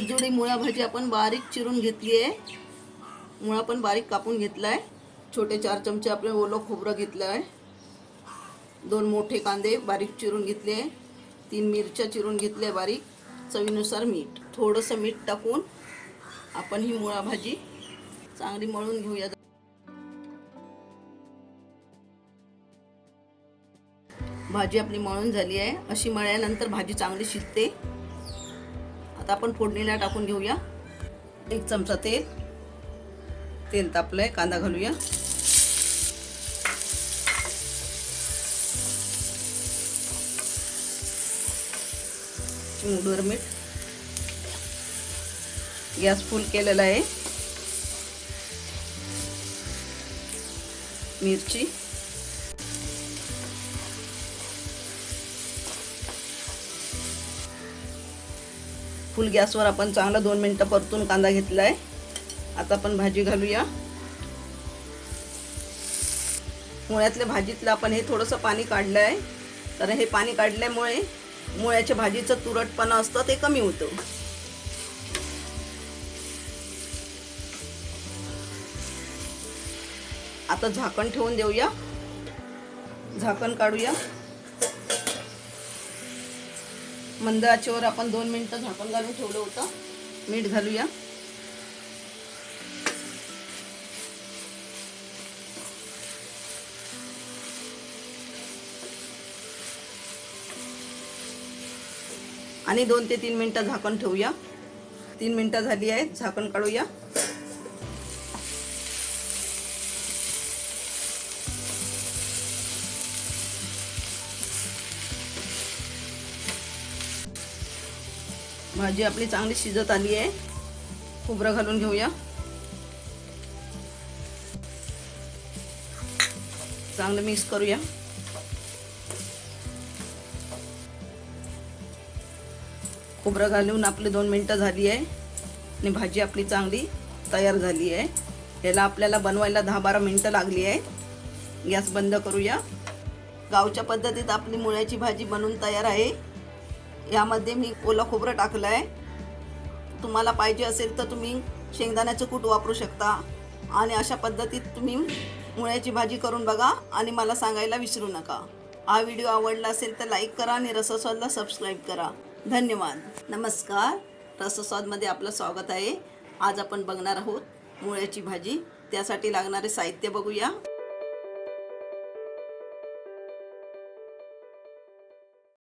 जुडी मुळा भाजी आपण बारीक चिरून घेतली आहे। मुळा पण बारीक कापून घेतला आहे। छोटे 4 चमचे आपले ओलं खोबरं घेतलं आहे। 2 मोठे कांदे बारीक चिरून घेतले, 3 मिरच्या चिरून घेतल्या बारीक, चवीनुसार मीठ, थोडंसं मीठ टाकून आपण ही मुळा भाजी चांगली मळून घेऊया। भाजी आपली मळून झाली आहे। अशी मळल्यानंतर भाजी चांगली शिजते। आता आपण फोडणीला टाकून घेऊया। 1 चमचा तेल तापलंय, कांदा घालूया। चिमूटभर मीठ, गॅस फुल केलेला आहे। मिरची, फुल गॅसवर आपण चांगला 2 मिनिटं परतून कांदा घेतलाय। आता आपण भाजी घालूया। मुळ्यातल्या भाजीतलं आपण हे थोडंसं पाणी काढलं आहे, तर हे पाणी काढल्यामुळे मुळ्याच्या भाजीचं तुरटपणा असतं ते कमी होतं। आता झाकण ठेवून देऊया। झाकण काढूया। मंद आचेवर आपण 2 मिनिटं झाकण घालून ठेवलं होतं। मीठ घालूया। आणि 2 ते 3 मिनिटं झाकण ठेवूया। 3 मिनिटं झाली आहेत, झाकण काढूया। भाजी आपली चांगली शिजत आली आहे। खोबरं घालून घेऊया। चांगलं मिक्स करूया। खोबरं घालून आपली 2 मिनिटं झाली आहे आणि भाजी आपली चांगली तयार झाली आहे। याला आपल्याला बनवायला 10-12 मिनिटं लागली आहे। गॅस बंद करूया। गावच्या पद्धतीत आपली मुळ्याची भाजी बनवून तयार आहे। यामध्ये मी ओलं खोबरं टाकलं आहे। तुम्हाला पाहिजे असेल तर तुम्ही शेंगदाण्याचं कूट वापरू शकता। आणि अशा पद्धतीत तुम्ही मुळ्याची भाजी करून बघा आणि मला सांगायला विसरू नका। हा व्हिडिओ आवडला असेल तर लाईक करा आणि रसस्वादला सबस्क्राईब करा। धन्यवाद। नमस्कार, रसस्वादमध्ये आपलं स्वागत आहे। आज आपण बघणार आहोत मुळ्याची भाजी। त्यासाठी लागणारे साहित्य बघूया।